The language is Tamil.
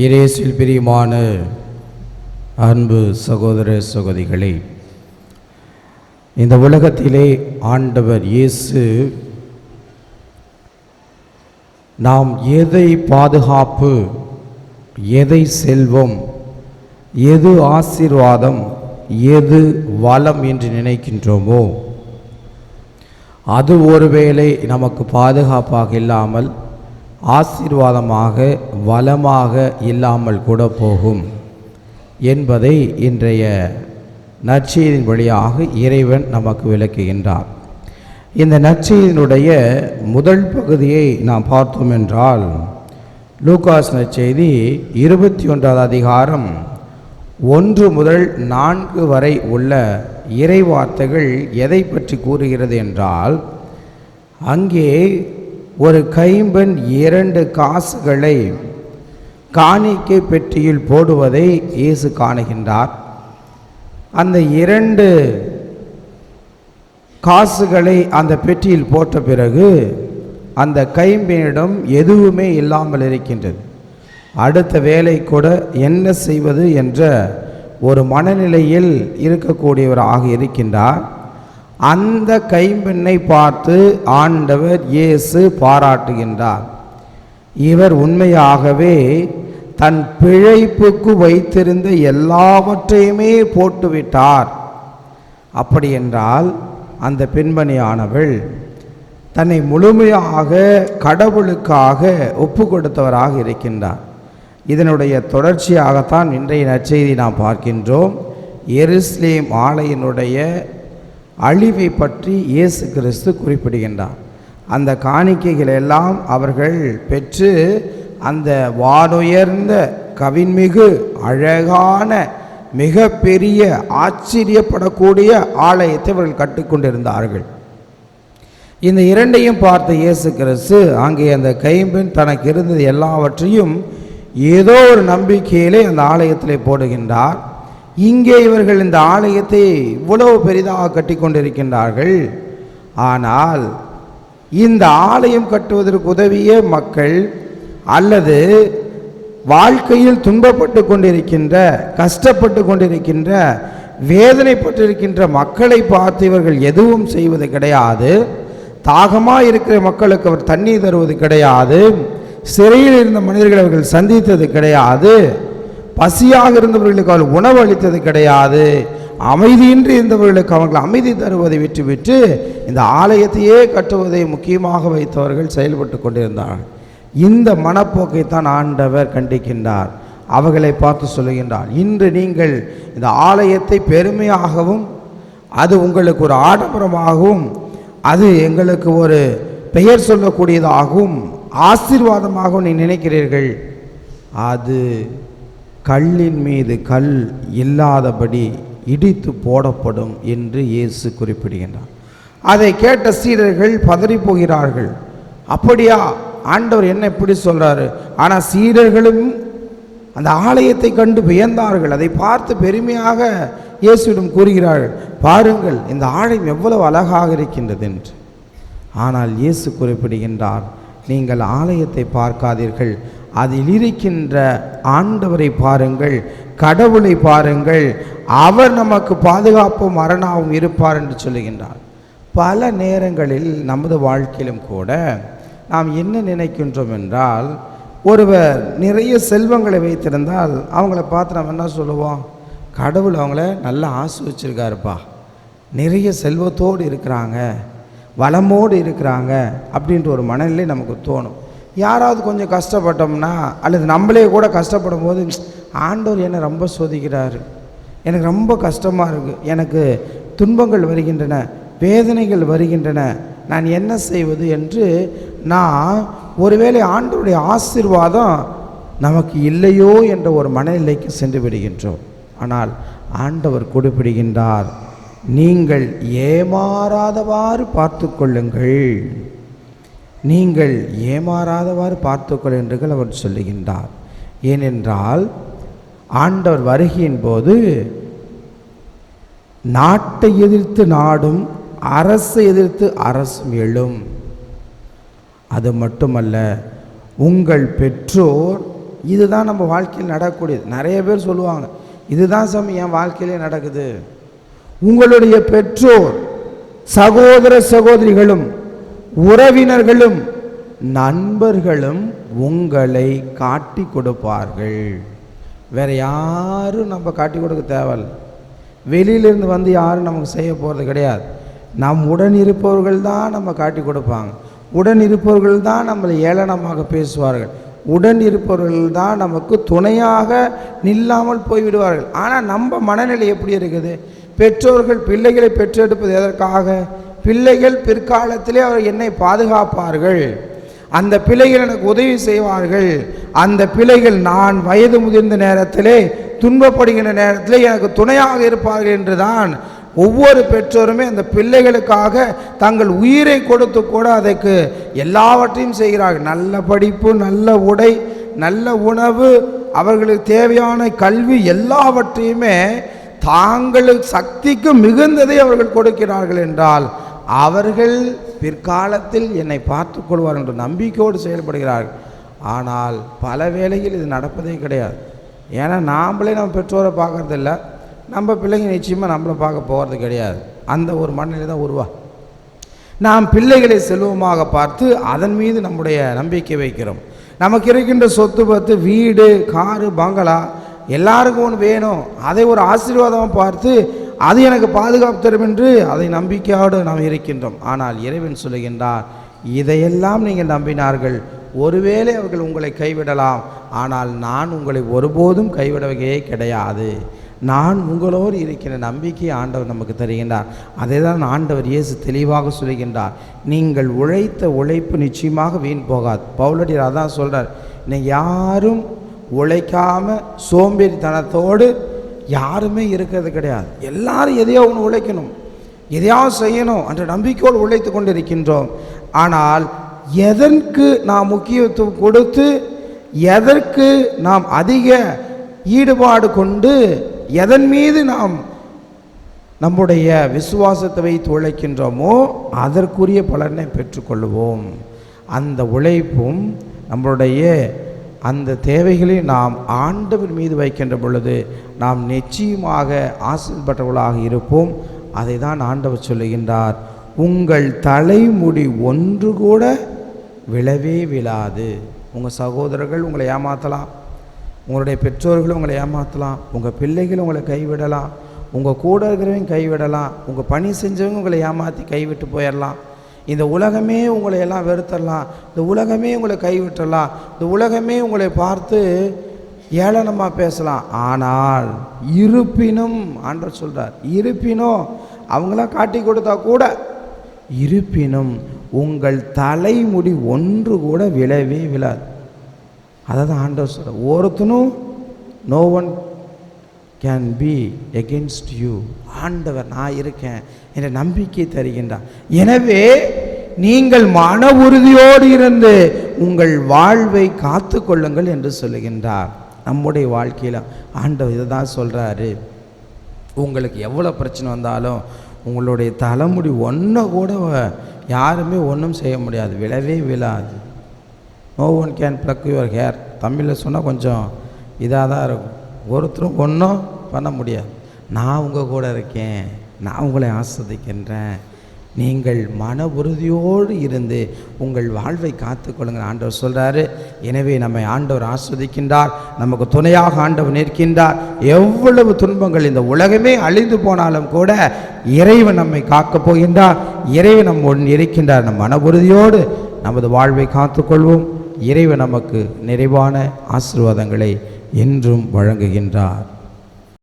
இயேசுவில் பிரியமான அன்பு சகோதர சகோதரிகளே, இந்த உலகத்திலே ஆண்டவர் இயேசு நாம் எதை பாதுகாப்பு, எதை செல்வம், எது ஆசீர்வாதம், எது வளம் என்று நினைக்கின்றோமோ அது ஒருவேளை நமக்கு பாதுகாப்பாக இல்லாமல் ஆசீர்வாதமாக வளமாக இல்லாமல் கூட போகும் என்பதை இன்றைய நற்செய்தியின் வழியாக இறைவன் நமக்கு விளக்குகின்றார். இந்த நற்செய்தியினுடைய முதல் பகுதியை நாம் பார்த்தோம் என்றால், லூகாஸ் நற்செய்தி 21வது அதிகாரம் 1 முதல் 4 வரை உள்ள இறை வார்த்தைகள் எதை பற்றி கூறுகிறது என்றால், அங்கே ஒரு கைம்பெண் 2 காசுகளை காணிக்கை பெட்டியில் போடுவதை இயேசு காணுகின்றார். அந்த 2 காசுகளை அந்த பெட்டியில் போட்ட பிறகு அந்த கைம்பெண்ணிடம் எதுவுமே இல்லாமல் இருக்கின்றது. அடுத்த வேலை கூட என்ன செய்வது என்ற ஒரு மனநிலையில் இருக்கக்கூடியவராக இருக்கின்றார். அந்த கைம்பெண்ணை பார்த்து ஆண்டவர் இயேசு பாராட்டுகின்றார். இவர் உண்மையாகவே தன் பிழைப்புக்கு வைத்திருந்த எல்லாவற்றையுமே போட்டுவிட்டார். அப்படி என்றால் அந்த பெண்மணியானவள் தன்னை முழுமையாக கடவுளுக்காக ஒப்பு கொடுத்தவராக இருக்கின்றார். இதனுடைய தொடர்ச்சியாகத்தான் இன்றைய நற்செய்தி நாம் பார்க்கின்றோம். எருசலேம் ஆலயத்தினுடைய அழிவை பற்றி இயேசு கிறிஸ்து குறிப்பிடுகின்றார். அந்த காணிக்கைகள் எல்லாம் அவர்கள் பெற்று அந்த வானுயர்ந்த கவின்மிகு அழகான மிக பெரிய ஆச்சரியப்படக்கூடிய ஆலயத்தை அவர்கள் கட்டிக்கொண்டிருந்தார்கள். இந்த 2ஐயும் பார்த்த இயேசு கிறிஸ்து அங்கே அந்த கைம்பெண் தனக்கு இருந்தது எல்லாவற்றையும் ஏதோ ஒரு நம்பிக்கையிலே அந்த ஆலயத்திலே போடுகின்றார். இங்கே இவர்கள் இந்த ஆலயத்தை இவ்வளவு பெரிதாக கட்டி கொண்டிருக்கின்றார்கள். ஆனால் இந்த ஆலயம் கட்டுவதற்கு உதவிய மக்கள் அல்லது வாழ்க்கையில் துன்பப்பட்டு கொண்டிருக்கின்ற, கஷ்டப்பட்டு கொண்டிருக்கின்ற, வேதனைப்பட்டிருக்கின்ற மக்களை பார்த்து இவர்கள் எதுவும் செய்வது கிடையாது. தாகமாக இருக்கிற மக்களுக்கு அவர் தண்ணீர் தருவது கிடையாது. சிறையில் இருந்த மனிதர்கள் அவர்கள் சந்தித்தது கிடையாது. பசியாக இருந்தவர்களுக்கு அவர்கள் உணவு அளித்தது கிடையாது. அமைதியின்றி இருந்தவர்களுக்கு அவர்கள் அமைதி தருவதை விட்டுவிட்டு இந்த ஆலயத்தையே கட்டுவதை முக்கியமாக வைத்தவர்கள் செயல்பட்டு கொண்டிருந்தார்கள். இந்த மனப்போக்கை தான் ஆண்டவர் கண்டிக்கின்றார். அவர்களை பார்த்து சொல்லுகின்றார், இன்று நீங்கள் இந்த ஆலயத்தை பெருமையாகவும் அது உங்களுக்கு ஒரு ஆடம்பரமாகவும் அது எங்களுக்கு ஒரு பெயர் சொல்லக்கூடியதாகவும் ஆசீர்வாதமாகவும் நீ நினைக்கிறீர்கள். அது கல்லின் மீது கல் இல்லாதபடி இடித்து போடப்படும் என்று இயேசு குறிப்பிடுகின்றார். அதை கேட்ட சீடர்கள் பதறி போகிறார்கள். அப்படியா, ஆண்டவர் என்ன இப்படி சொல்றாரு? ஆனால் சீடர்களும் அந்த ஆலயத்தை கண்டு வியந்தார்கள். அதை பார்த்து பெருமையாக இயேசுவிடம் கூறுகிறார்கள், பாருங்கள் இந்த ஆலயம் எவ்வளவு அழகாக இருக்கின்றது என்று. ஆனால் இயேசு குறிப்பிடுகின்றார், நீங்கள் ஆலயத்தை பார்க்காதீர்கள், அதில் இருக்கின்ற ஆண்டவரை பாருங்கள், கடவுளை பாருங்கள், அவர் நமக்கு பாதுகாப்பும் மரணாவும் இருப்பார் என்று சொல்லுகின்றார். பல நேரங்களில் நமது வாழ்க்கையிலும் கூட நாம் என்ன நினைக்கின்றோம் என்றால், ஒருவர் நிறைய செல்வங்களை வைத்திருந்தால் அவங்கள பார்த்து நம்ம என்ன சொல்லுவோம்? கடவுள் அவங்கள நல்லா ஆசிர்வச்சிருக்காருப்பா, நிறைய செல்வத்தோடு இருக்கிறாங்க, வளமோடு இருக்கிறாங்க அப்படின்ற ஒரு மனநிலை நமக்கு தோணும். யாராவது கொஞ்சம் கஷ்டப்பட்டோம்னா அல்லது நம்மளே கூட கஷ்டப்படும் போது, ஆண்டவர் என்னை ரொம்ப சோதிக்கிறாரு, எனக்கு ரொம்ப கஷ்டமாக இருக்குது, எனக்கு துன்பங்கள் வருகின்றன, வேதனைகள் வருகின்றன, நான் என்ன செய்வது என்று நான் ஒருவேளை ஆண்டவருடைய ஆசீர்வாதம் நமக்கு இல்லையோ என்ற ஒரு மனநிலைக்கு சென்று விடுகின்றோம். ஆனால் ஆண்டவர் குறிப்பிடுகின்றார், நீங்கள் ஏமாறாதவாறு பார்த்து கொள்ளுங்கள், நீங்கள் ஏமாறாதவாறு பார்த்துக்கொள்ளுங்கள் அவர் சொல்லுகின்றார். ஏனென்றால் ஆண்டவர் வருகையின் போது நாட்டை எதிர்த்து நாடும், அரசை எதிர்த்து அரசும் எழும். அது மட்டுமல்ல, உங்கள் பெற்றோர் இதுதான் நம்ம வாழ்க்கையில் நடக்கக்கூடியது. நிறைய பேர் சொல்லுவாங்க, இதுதான் சாமி என் வாழ்க்கையிலே நடக்குது. உங்களுடைய பெற்றோர், சகோதர சகோதரிகளும், உறவினர்களும், நண்பர்களும் உங்களை காட்டி கொடுப்பார்கள். வேற யாரும் நம்ம காட்டி கொடுக்க தேவையில்லை. வெளியிலிருந்து வந்து யாரும் நமக்கு செய்ய போகிறது கிடையாது. நம் உடன் இருப்பவர்கள் தான் நம்ம காட்டி கொடுப்பாங்க. உடன் இருப்பவர்கள் தான் நம்மளை ஏளனமாக பேசுவார்கள். உடன் இருப்பவர்கள் தான் நமக்கு துணையாக நில்லாமல் போய்விடுவார்கள். ஆனால் நம்ம மனநிலை எப்படி இருக்குது? பெற்றோர்கள் பிள்ளைகளை பெற்றெடுப்பது எதற்காக? பிள்ளைகள் பிற்காலத்திலே அவர் என்னை பாதுகாப்பார்கள், அந்த பிள்ளைகள் எனக்கு உதவி செய்வார்கள், அந்த பிள்ளைகள் நான் வயது முதிர்ந்த நேரத்திலே துன்பப்படுகின்ற நேரத்திலே எனக்கு துணையாக இருப்பார்கள் என்றுதான் ஒவ்வொரு பெற்றோருமே அந்த பிள்ளைகளுக்காக தங்கள் உயிரை கொடுத்து கூட அதற்கு எல்லாவற்றையும் செய்கிறார்கள். நல்ல படிப்பு, நல்ல உடை, நல்ல உணவு, அவர்களுக்கு தேவையான கல்வி எல்லாவற்றையுமே தாங்களுக்கு சக்திக்கு மிகுந்ததை அவர்கள் கொடுக்கிறார்கள் என்றால் அவர்கள் பிற்காலத்தில் என்னை பார்த்து கொள்வார் என்ற நம்பிக்கையோடு செயல்படுகிறார்கள். ஆனால் பல வேளையில் இது நடப்பதே கிடையாது. ஏன்னா நாம்ளே நம்ம பெற்றோரை பார்க்கறதில்ல, நம்ம பிள்ளைங்க நிச்சயமாக நம்மளை பார்க்க போகிறது கிடையாது. அந்த ஒரு மனநிலை தான் உருவா. நாம் பிள்ளைகளை செல்வமாக பார்த்து அதன் மீது நம்முடைய நம்பிக்கை வைக்கிறோம். நமக்கு இருக்கின்ற சொத்து பத்து, வீடு, காரு, பங்களா எல்லாருக்கும் ஒன்று வேணும், அதை ஒரு ஆசீர்வாதமாக பார்த்து அது எனக்கு பாதுகாப்பு தரும் என்று அதை நம்பிக்கையோடு நாம் இருக்கின்றோம். ஆனால் இறைவன் சொல்லுகின்றார், இதையெல்லாம் நீங்கள் நம்பினார்கள், ஒருவேளை அவர்கள் உங்களை கைவிடலாம், ஆனால் நான் உங்களை ஒருபோதும் கைவிடவே கிடையாது. நான் உங்களோடு இருக்கிற நம்பிக்கை ஆண்டவர் நமக்கு தருகின்றார். அதை தான் ஆண்டவர் இயேசு தெளிவாக சொல்லுகின்றார். நீங்கள் உழைத்த உழைப்பு நிச்சயமாக வீண் போகாது. பவுலடியார் அதான் சொல்கிறார், நீங்கள் யாரும் உழைக்காமல் சோம்பேறித்தனத்தோடு யாருமே இருக்கிறது கிடையாது. எல்லாரும் எதையோ ஒன்று உழைக்கணும், எதையாவது செய்யணும் என்ற நம்பிக்கையோடு உழைத்து கொண்டு இருக்கின்றோம். ஆனால் எதற்கு நாம் முக்கியத்துவம் கொடுத்து, எதற்கு நாம் அதிக ஈடுபாடு கொண்டு, எதன் மீது நாம் நம்முடைய விசுவாசத்தை வைத்து உழைக்கின்றோமோ அதற்குரிய பலனை பெற்றுக்கொள்வோம். அந்த உழைப்பும் நம்மளுடைய அந்த தேவைகளை நாம் ஆண்டவர் மீது வைக்கின்ற பொழுது நாம் நிச்சயமாக ஆசீர்வதிக்கப்பட்டவர்களாக இருப்போம். அதை தான் ஆண்டவர் சொல்லுகின்றார், உங்கள் தலைமுடி ஒன்று கூட விழவே விழாது. உங்கள் சகோதரர்கள் உங்களை ஏமாற்றலாம், உங்களுடைய பெற்றோர்கள் உங்களை ஏமாற்றலாம், உங்கள் பிள்ளைகள் உங்களை கைவிடலாம், உங்கள் கூட இருக்கிறவங்க கைவிடலாம், உங்கள் பணி செஞ்சவங்க உங்களை ஏமாற்றி கைவிட்டு போயிடலாம், இந்த உலகமே உங்களை எல்லாம் வெறுத்தரலாம், இந்த உலகமே உங்களை கைவிட்டுடலாம், இந்த உலகமே உங்களை பார்த்து ஏளனமாக பேசலாம். ஆனால் இருப்பினும் ஆண்டவர் சொல்கிறார், இருப்பினும் அவங்களாம் காட்டி கொடுத்தா கூட இருப்பினும் உங்கள் தலைமுடி ஒன்று கூட விழவே விழாது. அதை தான் ஆண்டவர் சொல்கிறார். ஒருத்தனும் no one can be against you. ஆண்டவர் நான் இருக்கேன் என்ற நம்பிக்கை தருகின்றார். எனவே நீங்கள் மன உறுதியோடு இருந்து உங்கள் வாழ்வை காத்து கொள்ளுங்கள் என்று சொல்லுகின்றார். நம்முடைய வாழ்க்கையில் ஆண்டவர் இதை தான் சொல்கிறாரு. உங்களுக்கு எவ்வளோ பிரச்சனை வந்தாலும் உங்களுடைய தலைமுடி ஒன்றை கூட யாருமே ஒன்றும் செய்ய முடியாது, விழவே விழாது. No one can pluck your hair. தமிழில் சொன்னால் கொஞ்சம் இதாக தான் இருக்கும். ஒருத்தரும் ஒன்றும் பண்ண முடியாது. நான் உங்கள் கூட இருக்கேன், நான் உங்களை ஆஸ்வதிக்கின்றேன். நீங்கள் மன உறுதியோடு இருந்து உங்கள் வாழ்வை காத்துக்கொள்ளுங்கள் ஆண்டவர் சொல்கிறாரு. எனவே நம்மை ஆண்டவர் ஆஸ்வதிக்கின்றார், நமக்கு துணையாக ஆண்டவர் நிற்கின்றார். எவ்வளவு துன்பங்கள் இந்த உலகமே அழிந்து போனாலும் கூட இறைவன் நம்மை காக்கப் போகின்றார். இறைவன் நம்ம இருக்கின்றார். நம் மன உறுதியோடு நமது வாழ்வை காத்துக்கொள்வோம். இறைவன் நமக்கு நிறைவான ஆசீர்வாதங்களை என்றும் வழங்குகின்றார்.